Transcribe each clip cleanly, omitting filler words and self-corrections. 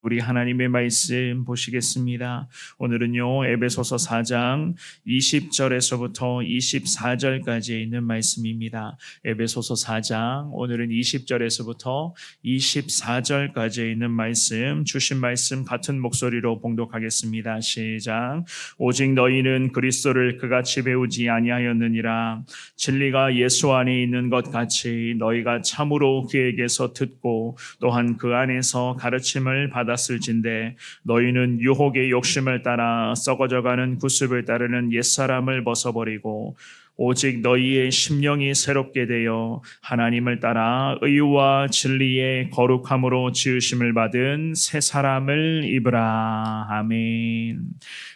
우리 하나님의 말씀 보시겠습니다. 오늘은요, 에베소서 4장 20절에서부터 24절까지 있는 말씀입니다. 에베소서 4장, 오늘은 20절에서부터 24절까지 있는 말씀, 주신 말씀 같은 목소리로 봉독하겠습니다. 시작. 오직 너희는 그리스도를 그같이 배우지 아니하였느니라. 진리가 예수 안에 있는 것 같이 너희가 참으로 그에게서 듣고 또한 그 안에서 가르침을 받았을진데 너희는 유혹의 욕심을 따라 썩어져가는 구습을 따르는 옛사람을 벗어버리고 오직 너희의 심령이 새롭게 되어 하나님을 따라 의와 진리의 거룩함으로 지으심을 받은 새 사람을 입으라. 아멘.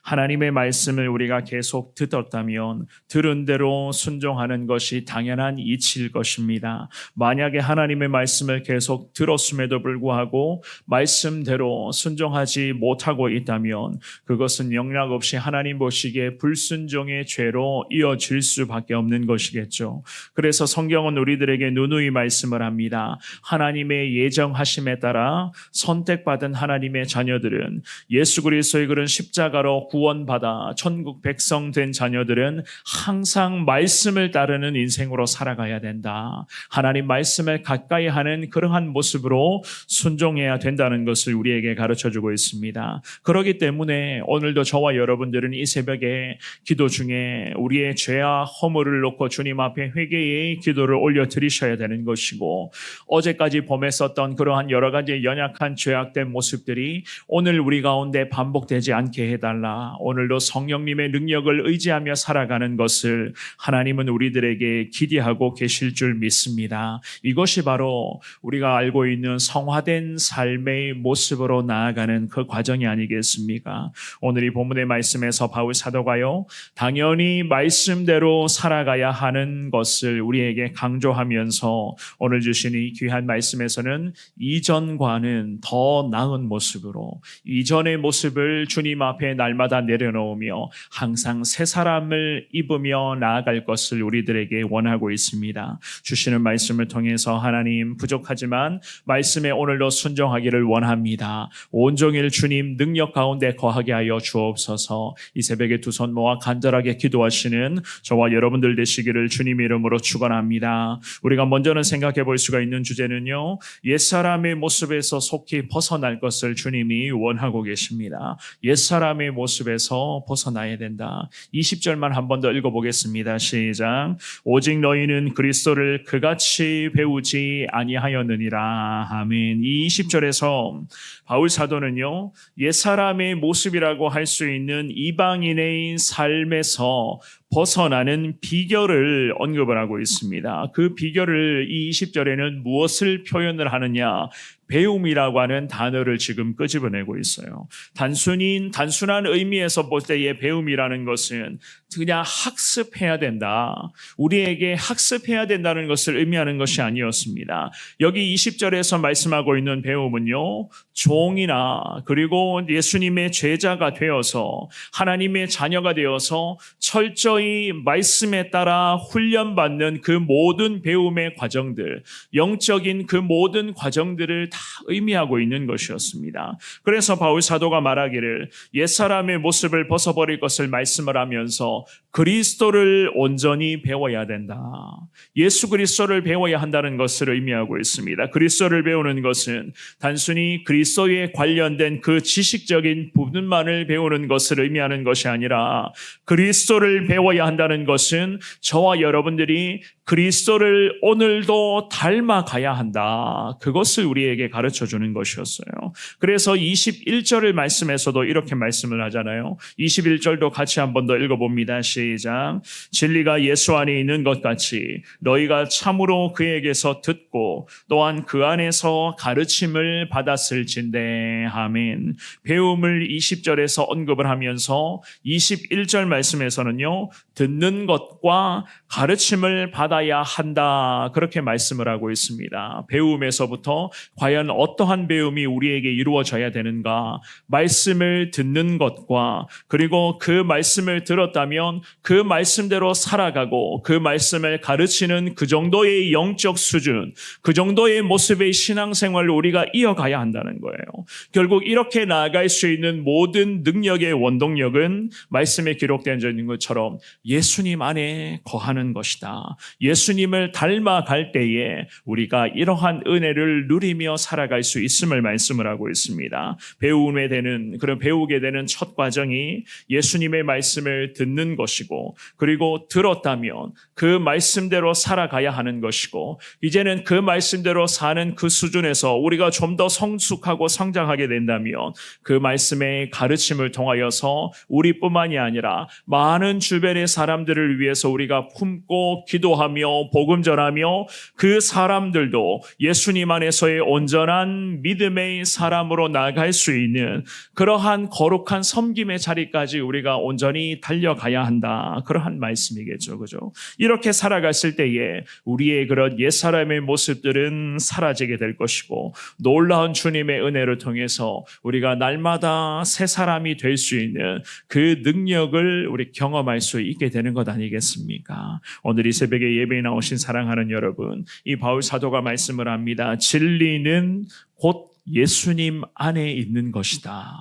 하나님의 말씀을 우리가 계속 듣었다면 들은 대로 순종하는 것이 당연한 이치일 것입니다. 만약에 하나님의 말씀을 계속 들었음에도 불구하고 말씀대로 순종하지 못하고 있다면 그것은 영락없이 하나님 보시기에 불순종의 죄로 이어질 수밖에 없는 것이겠죠. 그래서 성경은 우리들에게 누누이 말씀을 합니다. 하나님의 예정하심에 따라 선택받은 하나님의 자녀들은 예수 그리스도의 그런 십자가로 구원받아 천국 백성 된 자녀들은 항상 말씀을 따르는 인생으로 살아가야 된다. 하나님 말씀을 가까이 하는 그러한 모습으로 순종해야 된다는 것을 우리에게 가르쳐주고 있습니다. 그렇기 때문에 오늘도 저와 여러분들은 이 새벽에 기도 중에 우리의 죄와 허물을 놓고 주님 앞에 회개의 기도를 올려드리셔야 되는 것이고, 어제까지 범했었던 그러한 여러 가지 연약한 죄악된 모습들이 오늘 우리 가운데 반복되지 않게 해달라. 오늘도 성령님의 능력을 의지하며 살아가는 것을 하나님은 우리들에게 기대하고 계실 줄 믿습니다. 이것이 바로 우리가 알고 있는 성화된 삶의 모습으로 나아가는 그 과정이 아니겠습니까? 오늘 이 본문의 말씀에서 바울 사도가요, 당연히 말씀대로 살아가야 하는 것을 우리에게 강조하면서 오늘 주신 이 귀한 말씀에서는 이전과는 더 나은 모습으로, 이전의 모습을 주님 앞에 날마다 내려놓으며 항상 새 사람을 입으며 나아갈 것을 우리들에게 원하고 있습니다. 주시는 말씀을 통해서 하나님, 부족하지만 말씀에 오늘도 순종하기를 원합니다. 온종일 주님 능력 가운데 거하게 하여 주옵소서. 이 새벽에 두 손 모아 간절하게 기도하시는 저와 여러분들 되시기를 주님 이름으로 축원합니다. 우리가 먼저는 생각해 볼 수가 있는 주제는요, 옛사람의 모습에서 속히 벗어날 것을 주님이 원하고 계십니다. 옛사람의 모습에서 벗어나야 된다. 20절만 한 번 더 읽어보겠습니다. 시작. 오직 너희는 그리스도를 그같이 배우지 아니하였느니라. 아멘. 이 20절에서 바울 사도는요, 옛사람의 모습이라고 할 수 있는 이방인의 삶에서 벗어나는 비결을 언급을 하고 있습니다. 그 비결을 이 20절에는 무엇을 표현을 하느냐? 배움이라고 하는 단어를 지금 끄집어내고 있어요. 단순한 의미에서 볼 때의 배움이라는 것은 그냥 학습해야 된다, 우리에게 학습해야 된다는 것을 의미하는 것이 아니었습니다. 여기 20절에서 말씀하고 있는 배움은요, 종이나 그리고 예수님의 제자가 되어서 하나님의 자녀가 되어서 철저히 말씀에 따라 훈련받는 그 모든 배움의 과정들, 영적인 그 모든 과정들을 다 의미하고 있는 것이었습니다. 그래서 바울 사도가 말하기를 옛사람의 모습을 벗어버릴 것을 말씀을 하면서 그리스도를 온전히 배워야 된다. 예수 그리스도를 배워야 한다는 것을 의미하고 있습니다. 그리스도를 배우는 것은 단순히 그리스도에 관련된 그 지식적인 부분만을 배우는 것을 의미하는 것이 아니라 그리스도를 배워야 한다는 것은 저와 여러분들이 그리스도를 오늘도 닮아가야 한다. 그것을 우리에게 가르쳐주는 것이었어요. 그래서 21절을 말씀에서도 이렇게 말씀을 하잖아요. 21절도 같이 한 번 더 읽어봅니다. 시작. 진리가 예수 안에 있는 것 같이 너희가 참으로 그에게서 듣고 또한 그 안에서 가르침을 받았을진데. 아멘. 배움을 20절에서 언급을 하면서 21절 말씀에서는요, 듣는 것과 가르침을 받아야 한다, 그렇게 말씀을 하고 있습니다. 배움에서부터 과연 어떠한 배움이 우리에게 우리에게 이루어져야 되는가? 말씀을 듣는 것과 그리고 그 말씀을 들었다면 그 말씀대로 살아가고 그 말씀을 가르치는 그 정도의 영적 수준, 그 정도의 모습의 신앙생활을 우리가 이어가야 한다는 거예요. 결국 이렇게 나아갈 수 있는 모든 능력의 원동력은 말씀에 기록되어 있는 것처럼 예수님 안에 거하는 것이다. 예수님을 닮아갈 때에 우리가 이러한 은혜를 누리며 살아갈 수 있음을 말씀을 하고 있습니다. 배우게 되는 첫 과정이 예수님의 말씀을 듣는 것이고, 그리고 들었다면 그 말씀대로 살아가야 하는 것이고, 이제는 그 말씀대로 사는 그 수준에서 우리가 좀 더 성숙하고 성장하게 된다면 그 말씀의 가르침을 통하여서 우리뿐만이 아니라 많은 주변의 사람들을 위해서 우리가 품고 기도하며 복음 전하며 그 사람들도 예수님 안에서의 온전한 믿음의 사람으로 나아갈 수 있는 그러한 거룩한 섬김의 자리까지 우리가 온전히 달려가야 한다. 그러한 말씀이겠죠. 그죠? 이렇게 살아갔을 때에 우리의 그런 옛사람의 모습들은 사라지게 될 것이고, 놀라운 주님의 은혜를 통해서 우리가 날마다 새 사람이 될 수 있는 그 능력을 우리 경험할 수 있게 되는 것 아니겠습니까? 오늘 이 새벽에 예배에 나오신 사랑하는 여러분, 이 바울 사도가 말씀을 합니다. 진리는 곧 예수님 안에 있는 것이다.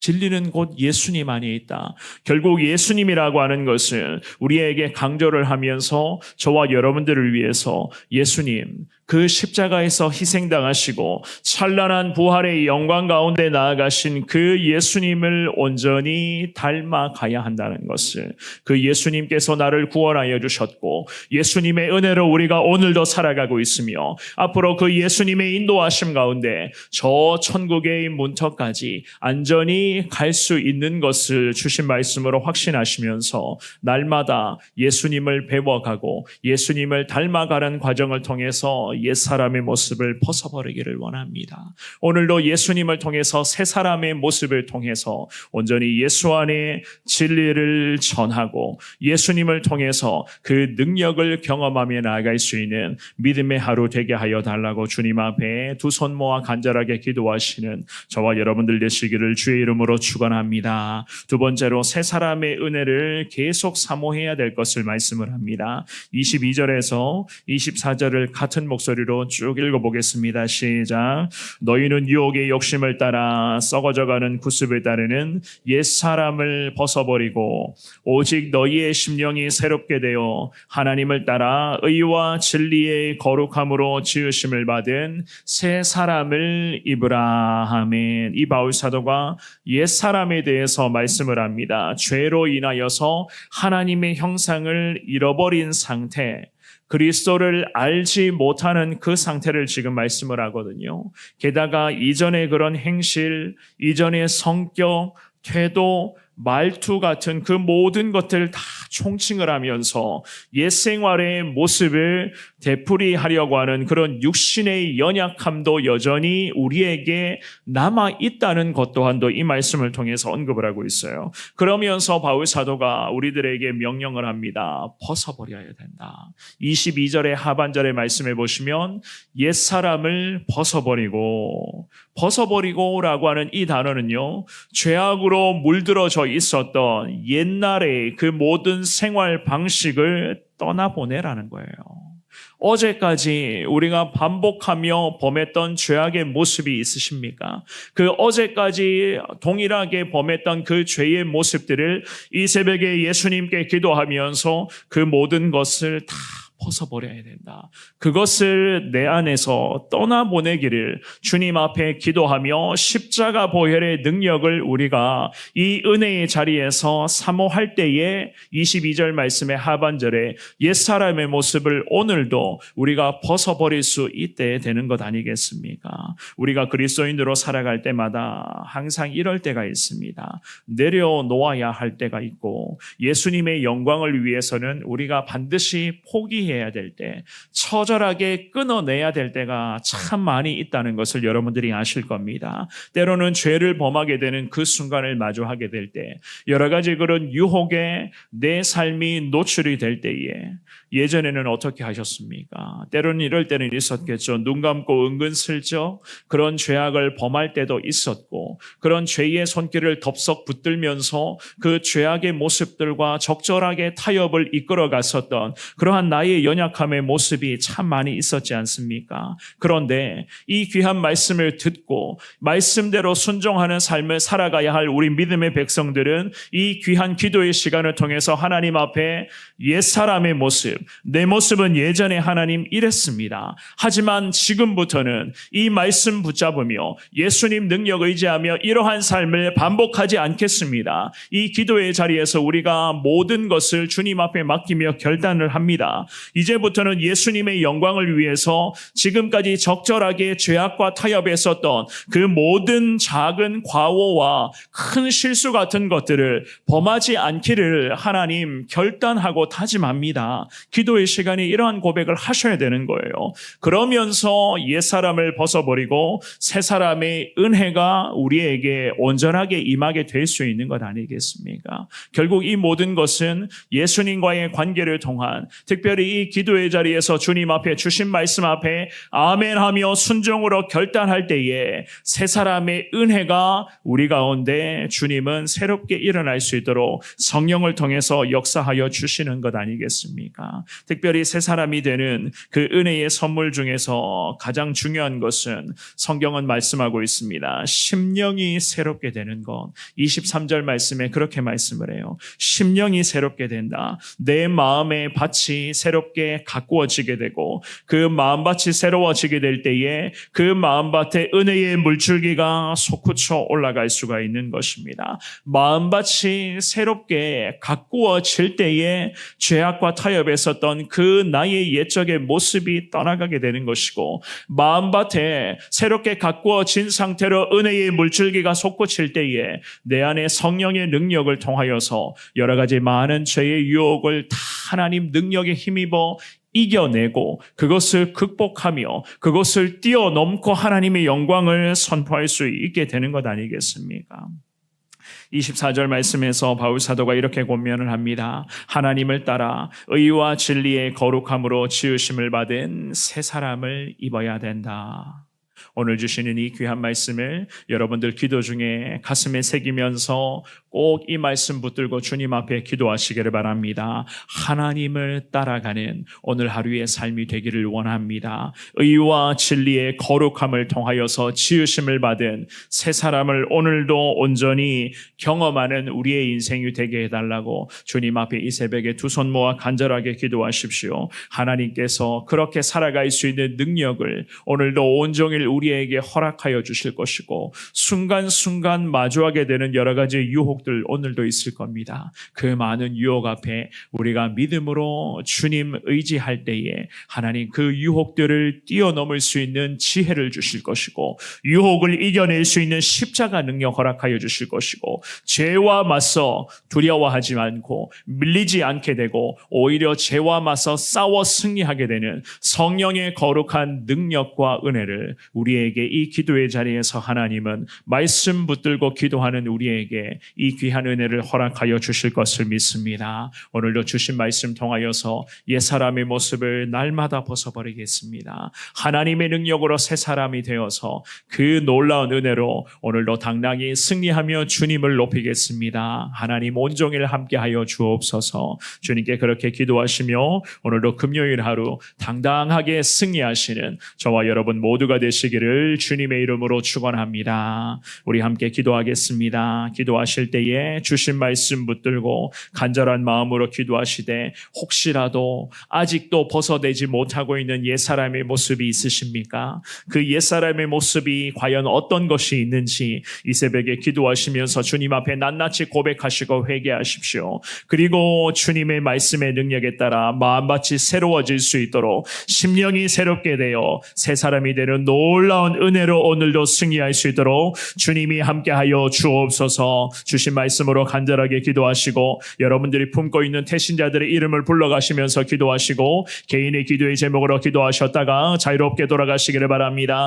진리는 곧 예수님 안에 있다. 결국 예수님이라고 하는 것은 우리에게 강조를 하면서 저와 여러분들을 위해서 예수님, 그 십자가에서 희생당하시고 찬란한 부활의 영광 가운데 나아가신 그 예수님을 온전히 닮아가야 한다는 것을, 그 예수님께서 나를 구원하여 주셨고 예수님의 은혜로 우리가 오늘도 살아가고 있으며 앞으로 그 예수님의 인도하심 가운데 저 천국의 문턱까지 안전히 갈 수 있는 것을 주신 말씀으로 확신하시면서 날마다 예수님을 배워가고 예수님을 닮아가는 과정을 통해서 옛사람의 모습을 벗어버리기를 원합니다. 오늘도 예수님을 통해서 새 사람의 모습을 통해서 온전히 예수 안에 진리를 전하고 예수님을 통해서 그 능력을 경험하며 나아갈 수 있는 믿음의 하루 되게 하여 달라고 주님 앞에 두 손 모아 간절하게 기도하시는 저와 여러분들 되시기를 주의 이름으로 축원합니다. 두 번째로 새 사람의 은혜를 계속 사모해야 될 것을 말씀을 합니다. 22절에서 24절을 같은 목소리로 쭉 읽어보겠습니다. 시작. 너희는 유혹의 욕심을 따라 썩어져가는 구습을 따르는 옛사람을 벗어버리고 오직 너희의 심령이 새롭게 되어 하나님을 따라 의와 진리의 거룩함으로 지으심을 받은 새 사람을 입으라. 아멘. 이 바울 사도가 옛사람에 대해서 말씀을 합니다. 죄로 인하여서 하나님의 형상을 잃어버린 상태, 그리스도를 알지 못하는 그 상태를 지금 말씀을 하거든요. 게다가 이전의 그런 행실, 이전의 성격, 태도, 말투 같은 그 모든 것들을 다 총칭을 하면서 옛 생활의 모습을 되풀이하려고 하는 그런 육신의 연약함도 여전히 우리에게 남아 있다는 것 또한도 이 말씀을 통해서 언급을 하고 있어요. 그러면서 바울 사도가 우리들에게 명령을 합니다. 벗어버려야 된다. 22절의 하반절의 말씀에 보시면 옛사람을 벗어버리고라고 하는 이 단어는요, 죄악으로 물들어져 있었던 옛날의 그 모든 생활 방식을 떠나보내라는 거예요. 어제까지 우리가 반복하며 범했던 죄악의 모습이 있으십니까? 그 어제까지 동일하게 범했던 그 죄의 모습들을 이 새벽에 예수님께 기도하면서 그 모든 것을 다 벗어버려야 된다. 그것을 내 안에서 떠나보내기를 주님 앞에 기도하며 십자가 보혈의 능력을 우리가 이 은혜의 자리에서 사모할 때에 22절 말씀의 하반절에 옛사람의 모습을 오늘도 우리가 벗어버릴 수 있게 되는 것 아니겠습니까? 우리가 그리스도인으로 살아갈 때마다 항상 이럴 때가 있습니다. 내려놓아야 할 때가 있고 예수님의 영광을 위해서는 우리가 반드시 포기해야 정리해야 될 때, 처절하게 끊어내야 될 때가 참 많이 있다는 것을 여러분들이 아실 겁니다. 때로는 죄를 범하게 되는 그 순간을 마주하게 될 때, 여러 가지 그런 유혹에 내 삶이 노출이 될 때에 예전에는 어떻게 하셨습니까? 때로는 이럴 때는 있었겠죠. 눈 감고 은근슬쩍 그런 죄악을 범할 때도 있었고, 그런 죄의 손길을 덥석 붙들면서 그 죄악의 모습들과 적절하게 타협을 이끌어 갔었던 그러한 나의 연약함의 모습이 참 많이 있었지 않습니까? 그런데 이 귀한 말씀을 듣고 말씀대로 순종하는 삶을 살아가야 할 우리 믿음의 백성들은 이 귀한 기도의 시간을 통해서 하나님 앞에 옛사람의 모습, 내 모습은 예전에 하나님 이랬습니다. 하지만 지금부터는 이 말씀 붙잡으며 예수님 능력 의지하며 이러한 삶을 반복하지 않겠습니다. 이 기도의 자리에서 우리가 모든 것을 주님 앞에 맡기며 결단을 합니다. 이제부터는 예수님의 영광을 위해서 지금까지 적절하게 죄악과 타협했었던 그 모든 작은 과오와 큰 실수 같은 것들을 범하지 않기를 하나님 결단하고 다짐합니다. 기도의 시간에 이러한 고백을 하셔야 되는 거예요. 그러면서 옛사람을 벗어버리고 새사람의 은혜가 우리에게 온전하게 임하게 될 수 있는 것 아니겠습니까? 결국 이 모든 것은 예수님과의 관계를 통한, 특별히 이 기도의 자리에서 주님 앞에 주신 말씀 앞에 아멘하며 순종으로 결단할 때에 새사람의 은혜가 우리 가운데 주님은 새롭게 일어날 수 있도록 성령을 통해서 역사하여 주시는 것 아니겠습니까? 특별히 새 사람이 되는 그 은혜의 선물 중에서 가장 중요한 것은 성경은 말씀하고 있습니다. 심령이 새롭게 되는 것. 23절 말씀에 그렇게 말씀을 해요. 심령이 새롭게 된다. 내 마음의 밭이 새롭게 가꾸어지게 되고 그 마음밭이 새로워지게 될 때에 그 마음밭에 은혜의 물줄기가 솟구쳐 올라갈 수가 있는 것입니다. 마음밭이 새롭게 가꾸어질 때에 죄악과 타협했었던 그 나의 옛적의 모습이 떠나가게 되는 것이고, 마음밭에 새롭게 가꾸어진 상태로 은혜의 물줄기가 솟구칠 때에 내 안에 성령의 능력을 통하여서 여러 가지 많은 죄의 유혹을 다 하나님 능력에 힘입어 이겨내고 그것을 극복하며 그것을 뛰어넘고 하나님의 영광을 선포할 수 있게 되는 것 아니겠습니까? 24절 말씀에서 바울 사도가 이렇게 권면을 합니다. 하나님을 따라 의와 진리의 거룩함으로 지으심을 받은 새 사람을 입어야 된다. 오늘 주시는 이 귀한 말씀을 여러분들 기도 중에 가슴에 새기면서 꼭 이 말씀 붙들고 주님 앞에 기도하시기를 바랍니다. 하나님을 따라가는 오늘 하루의 삶이 되기를 원합니다. 의와 진리의 거룩함을 통하여서 지으심을 받은 새 사람을 오늘도 온전히 경험하는 우리의 인생이 되게 해달라고 주님 앞에 이 새벽에 두 손 모아 간절하게 기도하십시오. 하나님께서 그렇게 살아갈 수 있는 능력을 오늘도 온종일 우리에게 허락하여 주실 것이고, 순간순간 마주하게 되는 여러 가지 유혹들 오늘도 있을 겁니다. 그 많은 유혹 앞에 우리가 믿음으로 주님 의지할 때에 하나님 그 유혹들을 뛰어넘을 수 있는 지혜를 주실 것이고, 유혹을 이겨낼 수 있는 십자가 능력 허락하여 주실 것이고, 죄와 맞서 두려워하지 않고 밀리지 않게 되고 오히려 죄와 맞서 싸워 승리하게 되는 성령의 거룩한 능력과 은혜를 우리에게 이 기도의 자리에서 하나님은 말씀 붙들고 기도하는 우리에게 이 귀한 은혜를 허락하여 주실 것을 믿습니다. 오늘도 주신 말씀 통하여서 옛사람의 모습을 날마다 벗어버리겠습니다. 하나님의 능력으로 새 사람이 되어서 그 놀라운 은혜로 오늘도 당당히 승리하며 주님을 높이겠습니다. 하나님 온종일 함께하여 주옵소서. 주님께 그렇게 기도하시며 오늘도 금요일 하루 당당하게 승리하시는 저와 여러분 모두가 되시기를 주님의 이름으로 축원합니다. 우리 함께 기도하겠습니다. 기도하실 때에 주신 말씀 붙들고 간절한 마음으로 기도하시되 혹시라도 아직도 벗어내지 못하고 있는 옛사람의 모습이 있으십니까? 그 옛사람의 모습이 과연 어떤 것이 있는지 이 새벽에 기도하시면서 주님 앞에 낱낱이 고백하시고 회개하십시오. 그리고 주님의 말씀의 능력에 따라 마음밭이 새로워질 수 있도록 심령이 새롭게 되어 새 사람이 되는 놀라운 놀라운 은혜로 오늘도 승리할 수 있도록 주님이 함께하여 주옵소서. 주신 말씀으로 간절하게 기도하시고 여러분들이 품고 있는 태신자들의 이름을 불러가시면서 기도하시고 개인의 기도의 제목으로 기도하셨다가 자유롭게 돌아가시기를 바랍니다.